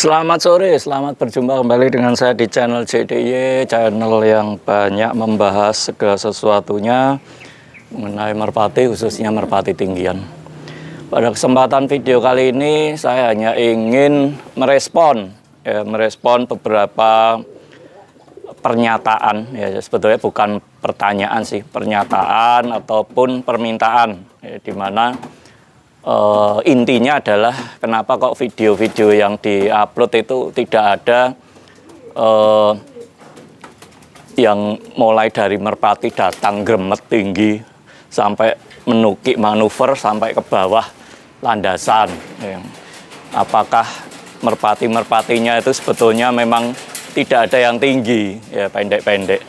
Selamat sore, selamat berjumpa kembali dengan saya di channel JDY, channel yang banyak membahas segala sesuatunya mengenai merpati, khususnya merpati tinggian. Pada kesempatan video kali ini saya hanya ingin merespon beberapa pernyataan, ya sebetulnya bukan pertanyaan sih, pernyataan ataupun permintaan, ya, di mana intinya adalah kenapa kok video-video yang diupload itu tidak ada yang mulai dari merpati datang gremet tinggi sampai menukik manuver sampai ke bawah landasan. Apakah merpati-merpatinya itu sebetulnya memang tidak ada yang tinggi, ya pendek-pendek.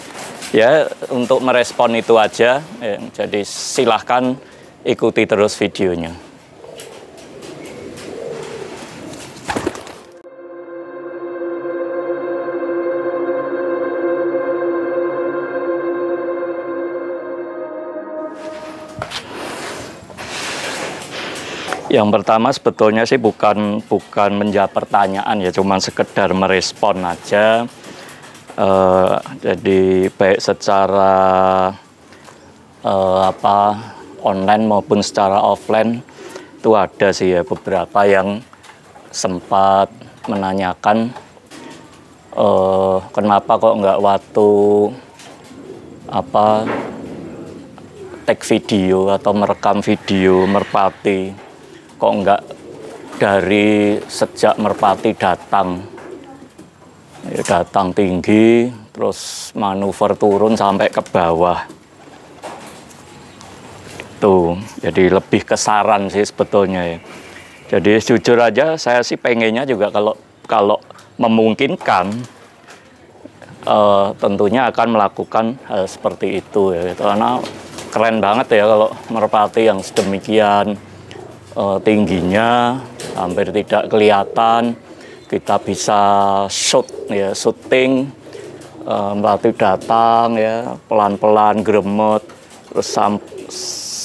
Ya untuk merespon itu aja, ya, jadi silahkan ikuti terus videonya. Yang pertama sebetulnya sih bukan menjawab pertanyaan, ya cuman sekedar merespon aja. Jadi baik secara online maupun secara offline itu ada sih ya beberapa yang sempat menanyakan kenapa kok nggak waktu take video atau merekam video merpati, kok enggak dari sejak merpati datang tinggi terus manuver turun sampai ke bawah tuh. Jadi lebih ke saran sih sebetulnya ya. Jadi jujur aja saya sih pengennya juga kalau memungkinkan tentunya akan melakukan hal seperti itu ya, karena keren banget ya kalau merpati yang sedemikian tingginya hampir tidak kelihatan, kita bisa syuting merpati datang ya pelan-pelan gremet terus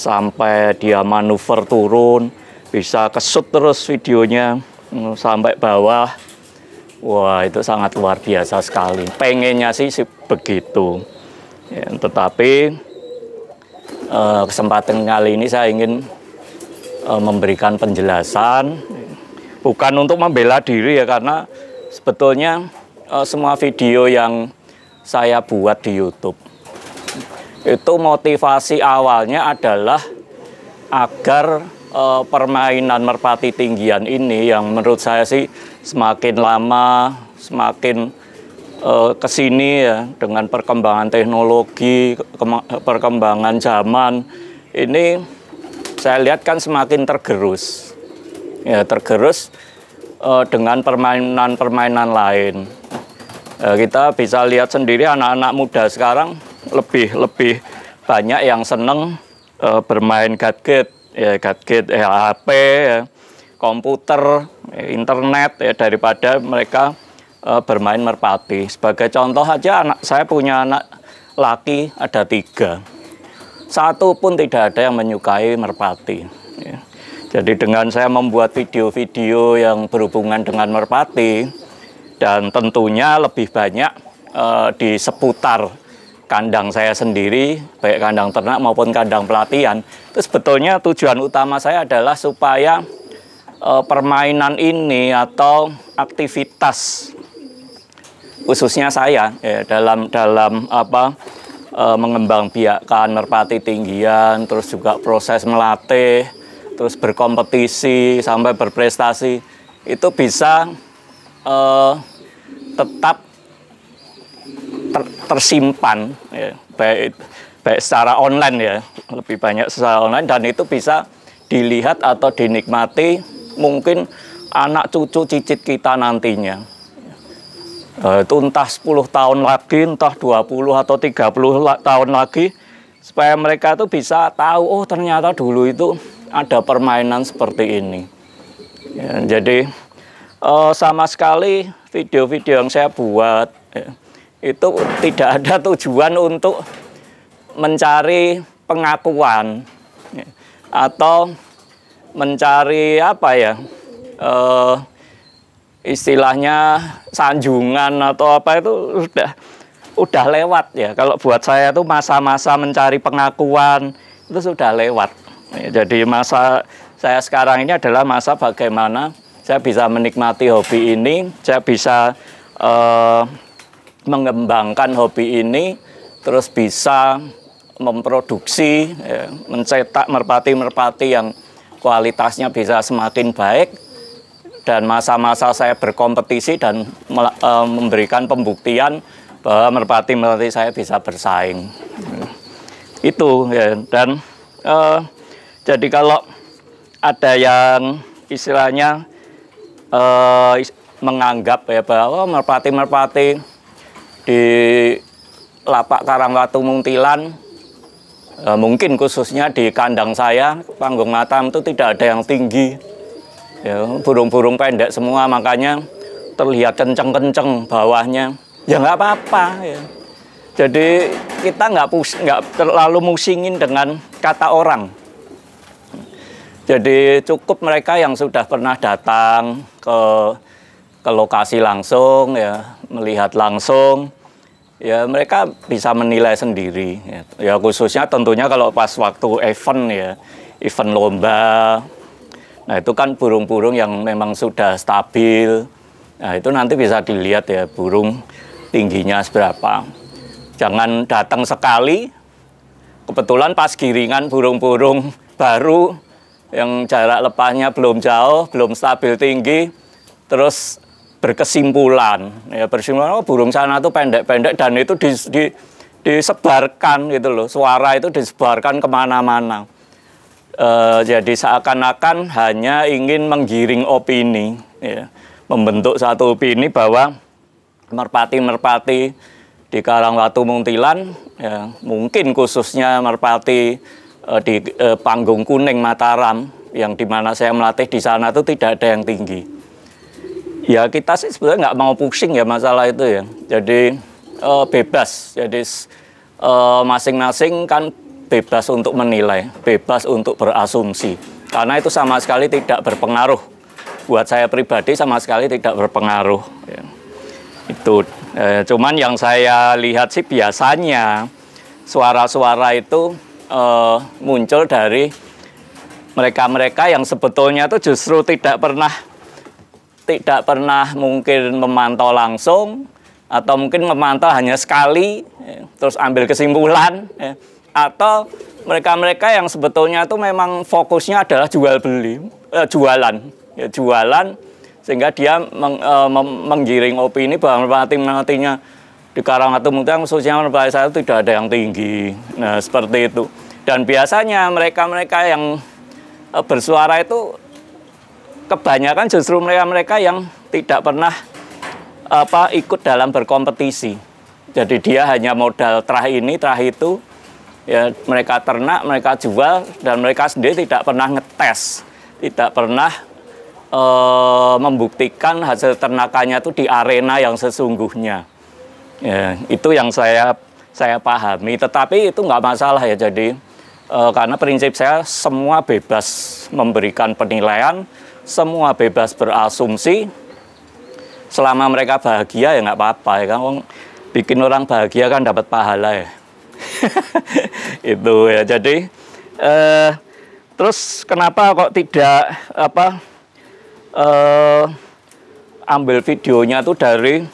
sampai dia manuver turun, bisa kesut terus videonya sampai bawah. Wah, itu sangat luar biasa sekali. Pengennya sih begitu ya, tetapi kesempatan kali ini saya ingin memberikan penjelasan, bukan untuk membela diri ya, karena sebetulnya semua video yang saya buat di YouTube itu motivasi awalnya adalah agar permainan merpati tinggian ini yang menurut saya sih semakin lama semakin kesini ya, dengan perkembangan teknologi, perkembangan zaman ini, saya lihat kan semakin tergerus, ya tergerus dengan permainan-permainan lain. Kita bisa lihat sendiri anak-anak muda sekarang lebih banyak yang seneng bermain gadget, HP, ya, komputer, internet ya, daripada mereka bermain merpati. Sebagai contoh aja, saya punya anak laki ada 3. Satu pun tidak ada yang menyukai merpati. Ya. Jadi dengan saya membuat video-video yang berhubungan dengan merpati, dan tentunya lebih banyak di seputar kandang saya sendiri, baik kandang ternak maupun kandang pelatihan, itu sebetulnya tujuan utama saya adalah supaya permainan ini atau aktivitas khususnya saya ya, dalam mengembangbiakkan merpati tinggian, terus juga proses melatih, terus berkompetisi sampai berprestasi, itu bisa tetap tersimpan ya, baik secara online ya, lebih banyak secara online, dan itu bisa dilihat atau dinikmati mungkin anak cucu cicit kita nantinya. Itu entah 10 tahun lagi, entah 20 atau 30 tahun lagi, supaya mereka itu bisa tahu, oh ternyata dulu itu ada permainan seperti ini. Ya, jadi sama sekali video-video yang saya buat ya, itu tidak ada tujuan untuk mencari pengakuan ya, atau mencari istilahnya sanjungan atau apa itu udah lewat ya. Kalau buat saya tuh masa-masa mencari pengakuan itu sudah lewat. Jadi masa saya sekarang ini adalah masa bagaimana saya bisa menikmati hobi ini, saya bisa mengembangkan hobi ini, terus bisa memproduksi, ya, mencetak merpati-merpati yang kualitasnya bisa semakin baik, dan masa-masa saya berkompetisi dan memberikan pembuktian bahwa merpati-merpati saya bisa bersaing. Itu ya. Dan jadi kalau ada yang istilahnya menganggap ya bahwa merpati-merpati di lapak Karangwatu Muntilan, mungkin khususnya di kandang saya, Panggung Matam itu tidak ada yang tinggi. Ya, burung-burung pendek semua, makanya terlihat kenceng-kenceng bawahnya. Ya nggak apa-apa. Ya. Jadi kita nggak terlalu musingin dengan kata orang. Jadi cukup mereka yang sudah pernah datang ke lokasi langsung, ya, melihat langsung. Ya mereka bisa menilai sendiri. Ya khususnya tentunya kalau pas waktu event ya, event lomba. Nah itu kan burung-burung yang memang sudah stabil. Nah itu nanti bisa dilihat ya burung tingginya seberapa. Jangan datang sekali. Kebetulan pas giringan burung-burung baru yang jarak lepasnya belum jauh, belum stabil tinggi, terus berkesimpulan, ya berkesimpulan burung sana tuh pendek-pendek dan itu disebarkan gitu loh, suara itu disebarkan kemana-mana. Jadi seakan-akan hanya ingin menggiring opini, ya, membentuk satu opini bahwa merpati-merpati di Karangwatu Muntilan, ya, mungkin khususnya merpati di Panggung Kuning Mataram, yang dimana saya melatih di sana itu tidak ada yang tinggi. Ya kita sih sebenarnya nggak mau pusing ya masalah itu ya. Jadi bebas. Jadi masing-masing kan bebas untuk menilai, bebas untuk berasumsi. Karena itu sama sekali tidak berpengaruh. Buat saya pribadi sama sekali tidak berpengaruh. Ya. Itu. Cuman yang saya lihat sih biasanya suara-suara itu muncul dari mereka-mereka yang sebetulnya itu justru tidak pernah mungkin memantau langsung, atau mungkin memantau hanya sekali, ya, terus ambil kesimpulan, ya. Atau mereka-mereka yang sebetulnya itu memang fokusnya adalah jualan, ya, jualan, sehingga dia menggiring opini bahwa merpati-merpatinya di Karangwatu Muntilan khususnya merpati saya tidak ada yang tinggi. Nah seperti itu. Dan biasanya mereka-mereka yang bersuara itu kebanyakan justru mereka-mereka yang tidak pernah ikut dalam berkompetisi. Jadi dia hanya modal terah ini, terah itu. Ya, mereka ternak, mereka jual, dan mereka sendiri tidak pernah ngetes, tidak pernah membuktikan hasil ternakannya itu di arena yang sesungguhnya. Ya, itu yang saya pahami. Tetapi itu nggak masalah ya. Jadi karena prinsip saya semua bebas memberikan penilaian, semua bebas berasumsi, selama mereka bahagia ya nggak apa-apa ya kan. Bikin orang bahagia kan dapat pahala ya. Itu ya. Jadi terus kenapa kok tidak ambil videonya tuh dari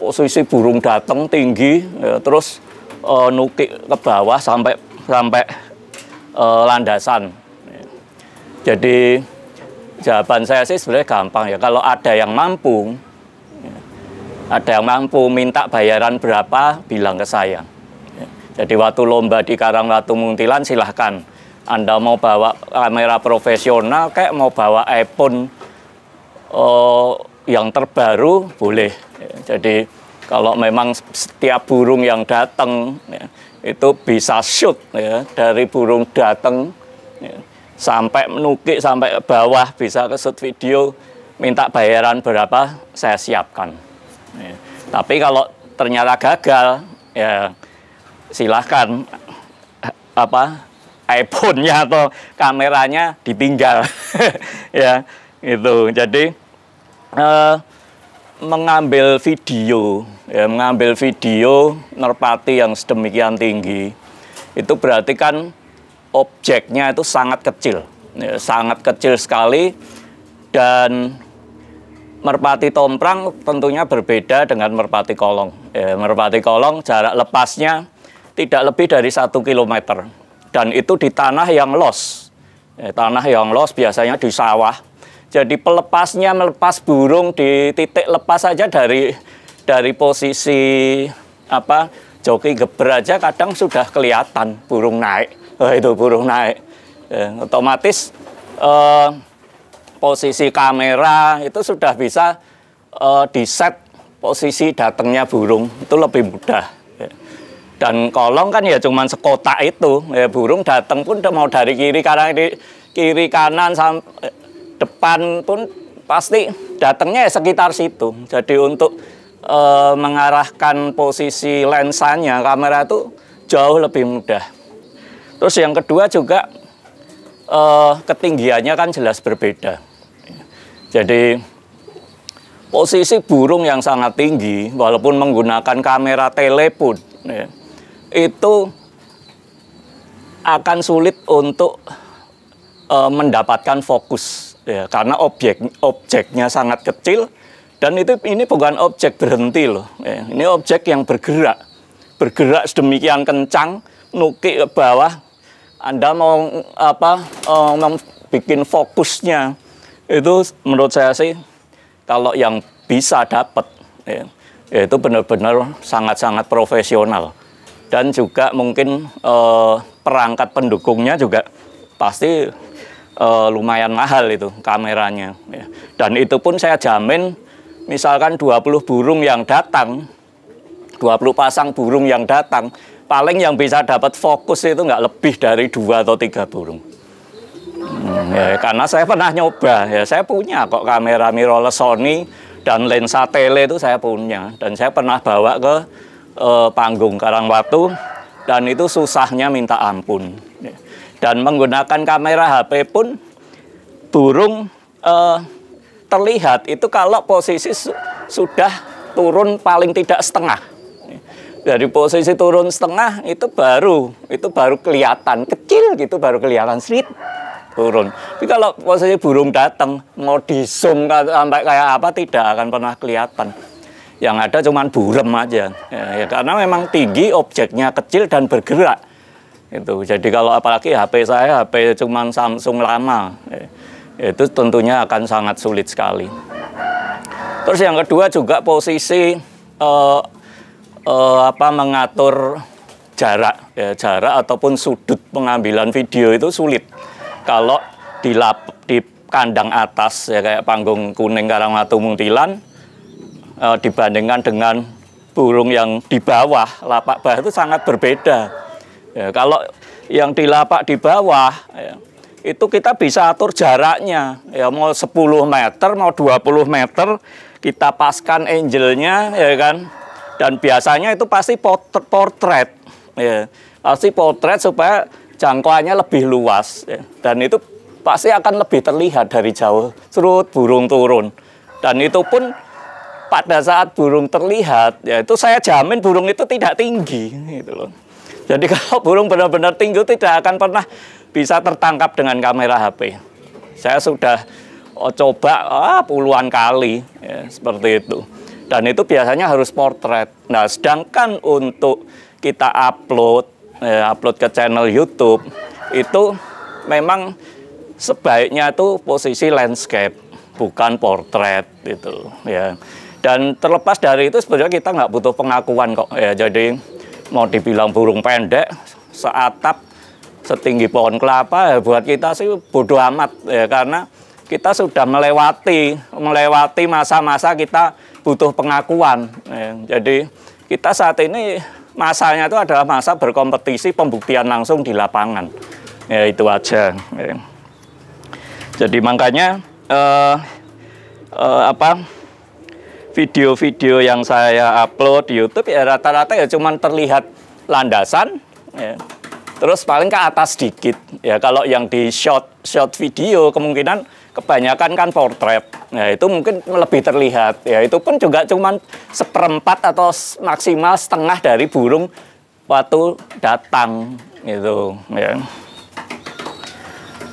posisi burung datang tinggi, ya, terus nukik ke bawah sampai landasan. Jadi jawaban saya sih sebenarnya gampang ya. Kalau ada yang mampu, minta bayaran berapa, bilang ke saya. Jadi waktu lomba di Karangwatu Muntilan silahkan. Anda mau bawa kamera profesional, kayak mau bawa iPhone yang terbaru, boleh. Jadi kalau memang setiap burung yang datang, ya, itu bisa shoot ya, dari burung datang ya, sampai menukik sampai ke bawah, bisa ke shoot video, minta bayaran berapa saya siapkan ya. Tapi kalau ternyata gagal ya silahkan iPhone-nya atau kameranya ditinggal. Ya itu. Jadi mengambil video, ya, mengambil video merpati yang sedemikian tinggi, itu berarti kan objeknya itu sangat kecil, ya, sangat kecil sekali, dan merpati tomprang tentunya berbeda dengan merpati kolong. Ya, merpati kolong jarak lepasnya tidak lebih dari 1 kilometer, dan itu di tanah yang los, ya, tanah yang los biasanya di sawah. Jadi pelepasnya melepas burung di titik lepas saja dari posisi apa joki geber aja kadang sudah kelihatan burung naik. Itu burung naik. Otomatis posisi kamera itu sudah bisa di-set posisi datangnya burung, itu lebih mudah. Dan kolong kan ya cuman sekotak itu. Ya, burung datang pun mau dari kiri kanan sampai depan pun pasti datangnya ya sekitar situ. Jadi untuk mengarahkan posisi lensanya kamera itu jauh lebih mudah. Terus yang kedua juga ketinggiannya kan jelas berbeda. Jadi posisi burung yang sangat tinggi walaupun menggunakan kamera telepon, ya, itu akan sulit untuk mendapatkan fokus. Ya, karena objeknya sangat kecil, dan ini bukan objek berhenti loh. Ya, ini objek yang bergerak sedemikian kencang, nukik ke bawah. Anda mau bikin fokusnya itu menurut saya sih kalau yang bisa dapat, ya, itu benar-benar sangat-sangat profesional, dan juga mungkin perangkat pendukungnya juga pasti lumayan mahal itu kameranya, ya. Dan itu pun saya jamin misalkan 20 burung yang datang, 20 pasang burung yang datang, paling yang bisa dapat fokus itu nggak lebih dari 2 atau 3 burung. Ya, karena saya pernah nyoba, ya, saya punya kok kamera mirrorless Sony dan lensa tele itu saya punya, dan saya pernah bawa ke panggung Karangwatu, dan itu susahnya minta ampun. Ya. Dan menggunakan kamera HP pun burung terlihat itu kalau posisi sudah turun paling tidak setengah. Dari posisi turun setengah itu baru kelihatan kecil gitu, baru kelihatan sedikit turun. Tapi kalau posisi burung datang mau di zoom sampai kayak apa tidak akan pernah kelihatan. Yang ada cuman burem aja. Ya, karena memang tinggi, objeknya kecil dan bergerak. Itu. Jadi kalau apalagi HP saya HP cuman Samsung lama, itu tentunya akan sangat sulit sekali. Terus yang kedua juga posisi mengatur jarak, ya, jarak ataupun sudut pengambilan video itu sulit. Kalau di kandang atas ya kayak panggung kuning Karangwatu Muntilan dibandingkan dengan burung yang di bawah lapak bawah itu sangat berbeda. Ya, kalau yang di lapak di bawah, ya, itu kita bisa atur jaraknya, ya, mau 10 meter, mau 20 meter, kita paskan angelnya, ya kan, dan biasanya itu pasti portrait, ya, pasti portrait supaya jangkauannya lebih luas, ya, dan itu pasti akan lebih terlihat dari jauh, serut burung turun, dan itu pun pada saat burung terlihat, ya itu saya jamin burung itu tidak tinggi, gitu loh. Jadi kalau burung benar-benar tinggi tidak akan pernah bisa tertangkap dengan kamera HP. Saya sudah coba puluhan kali, ya, seperti itu. Dan itu biasanya harus portrait. Nah, sedangkan untuk kita upload ke channel YouTube, itu memang sebaiknya itu posisi landscape, bukan portrait, gitu. Ya. Dan terlepas dari itu sebenarnya kita nggak butuh pengakuan kok. Ya, jadi mau dibilang burung pendek, seatap, setinggi pohon kelapa, ya buat kita sih bodoh amat, ya, karena kita sudah melewati masa-masa kita butuh pengakuan. Ya. Jadi kita saat ini masanya itu adalah masa berkompetisi pembuktian langsung di lapangan. Ya itu aja. Ya. Jadi makanya video-video yang saya upload di YouTube ya rata-rata ya cuman terlihat landasan, ya. Terus paling ke atas dikit. Ya kalau yang di short video kemungkinan kebanyakan kan portret. Nah, itu mungkin lebih terlihat. Ya, itu pun juga cuman seperempat atau maksimal setengah dari burung waktu datang gitu, ya.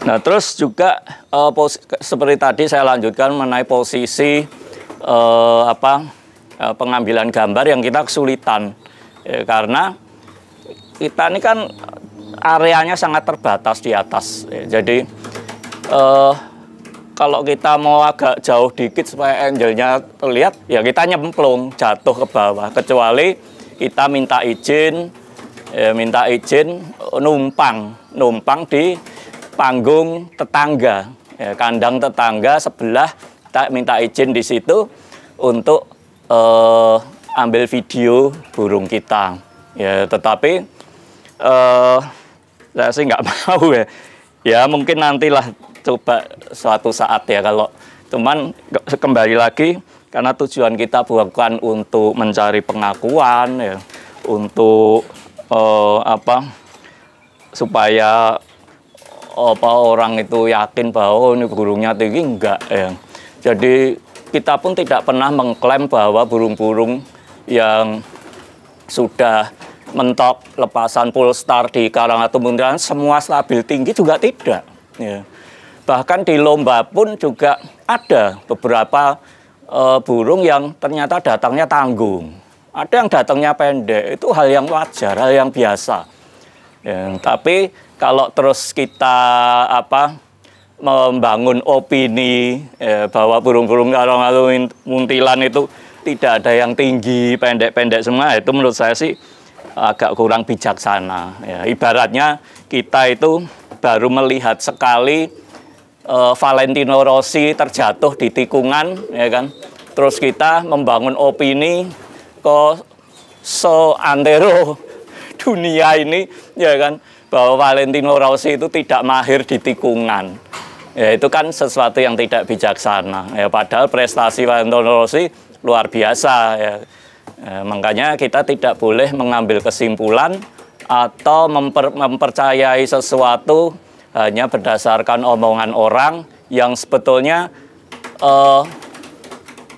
Nah, terus juga seperti tadi saya lanjutkan mengenai posisi pengambilan gambar yang kita kesulitan. Ya, karena kita ini kan areanya sangat terbatas di atas. Ya, jadi kalau kita mau agak jauh dikit supaya angle-nya terlihat, ya kita nyemplung, jatuh ke bawah. Kecuali kita minta izin numpang di panggung tetangga, ya, kandang tetangga sebelah. Kita minta izin di situ untuk ambil video burung kita. Ya, tetapi saya sih nggak mau ya. Ya mungkin nantilah coba suatu saat ya, kalau cuman kembali lagi karena tujuan kita bukan untuk mencari pengakuan ya, untuk supaya orang itu yakin bahwa ini burungnya tinggi, enggak ya. Jadi kita pun tidak pernah mengklaim bahwa burung-burung yang sudah mentok lepasan Polestar di Karangatu Muntilan semua stabil tinggi, juga tidak ya. Bahkan di lomba pun juga ada beberapa burung yang ternyata datangnya tanggung. Ada yang datangnya pendek, itu hal yang wajar, hal yang biasa. Ya, tapi kalau terus kita membangun opini bahwa burung-burung Karangatu Muntilan itu tidak ada yang tinggi, pendek-pendek semua, itu menurut saya sih agak kurang bijaksana. Ya, ibaratnya kita itu baru melihat sekali Valentino Rossi terjatuh di tikungan, ya kan? Terus kita membangun opini ke seantero dunia ini, ya kan, bahwa Valentino Rossi itu tidak mahir di tikungan. Ya, itu kan sesuatu yang tidak bijaksana. Ya, padahal prestasi Valentino Rossi luar biasa. Ya. Makanya kita tidak boleh mengambil kesimpulan atau mempercayai sesuatu hanya berdasarkan omongan orang yang sebetulnya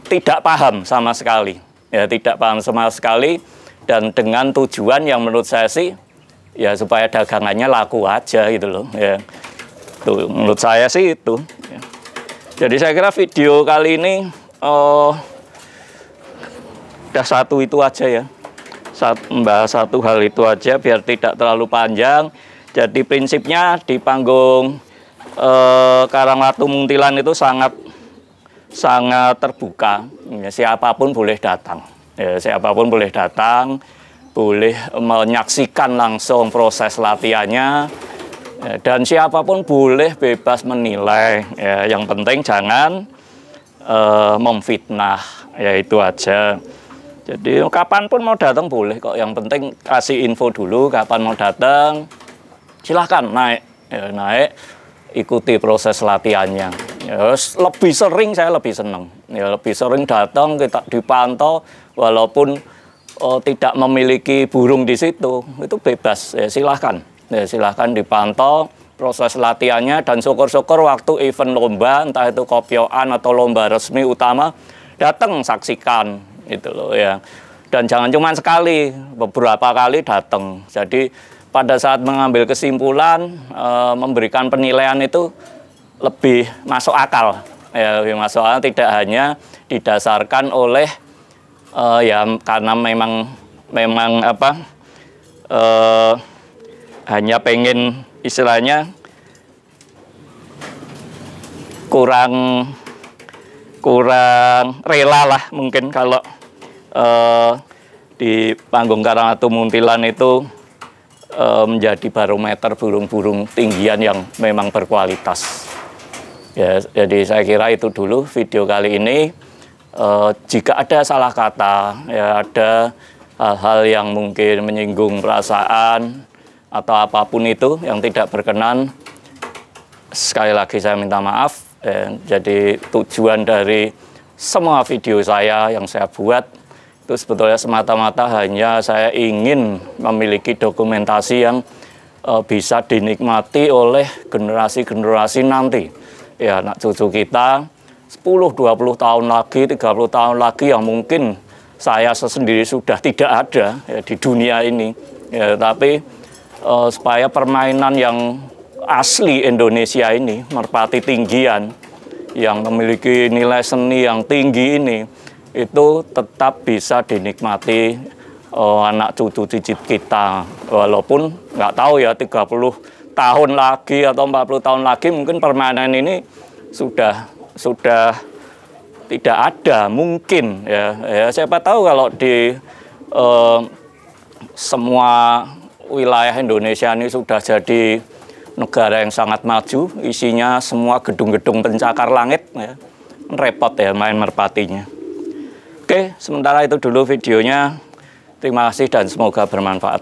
tidak paham sama sekali. Ya, tidak paham sama sekali, dan dengan tujuan yang menurut saya sih ya supaya dagangannya laku aja gitu loh. Ya. Tuh, menurut saya sih itu. Ya. Jadi saya kira video kali ini udah satu itu aja ya. Membahas satu hal itu aja biar tidak terlalu panjang. Jadi prinsipnya di panggung Karangatu Muntilan itu sangat terbuka. Ya, siapapun boleh datang. Ya, siapapun boleh datang, boleh menyaksikan langsung proses latihannya. Ya, dan siapapun boleh bebas menilai. Ya, yang penting jangan memfitnah. Ya, itu aja. Jadi kapanpun mau datang boleh kok. Yang penting kasih info dulu kapan mau datang. Silahkan naik, ya, naik, ikuti proses latihannya. Ya, lebih sering saya lebih senang. Ya, lebih sering datang, kita dipantau, walaupun tidak memiliki burung di situ, itu bebas. Ya, silahkan, ya, silahkan dipantau proses latihannya, dan syukur-syukur waktu event lomba, entah itu kopioan atau lomba resmi utama, datang saksikan, gitu loh ya. Dan jangan cuma sekali, beberapa kali datang. Jadi pada saat mengambil kesimpulan, memberikan penilaian itu lebih masuk akal. Ya, lebih masuk akal, tidak hanya didasarkan oleh ya karena memang hanya pengen istilahnya kurang rela lah mungkin kalau di panggung Karangatu Muntilan itu menjadi barometer burung-burung tinggian yang memang berkualitas. Ya, jadi saya kira itu dulu video kali ini. Jika ada salah kata, ya ada hal-hal yang mungkin menyinggung perasaan atau apapun itu yang tidak berkenan, sekali lagi saya minta maaf. Jadi tujuan dari semua video saya yang saya buat itu sebetulnya semata-mata hanya saya ingin memiliki dokumentasi yang bisa dinikmati oleh generasi-generasi nanti. ya anak cucu kita 10, 20 tahun lagi, 30 tahun lagi yang mungkin saya sendiri sudah tidak ada ya, di dunia ini. Ya, tapi supaya permainan yang asli Indonesia ini, merpati tinggian, yang memiliki nilai seni yang tinggi ini, itu tetap bisa dinikmati anak cucu cicit kita. Walaupun nggak tahu ya 30 tahun lagi atau 40 tahun lagi mungkin permainan ini sudah tidak ada mungkin ya siapa tahu kalau di semua wilayah Indonesia ini sudah jadi negara yang sangat maju, isinya semua gedung-gedung pencakar langit ya. Repot ya main merpatinya. Oke, sementara itu dulu videonya. Terima kasih dan semoga bermanfaat.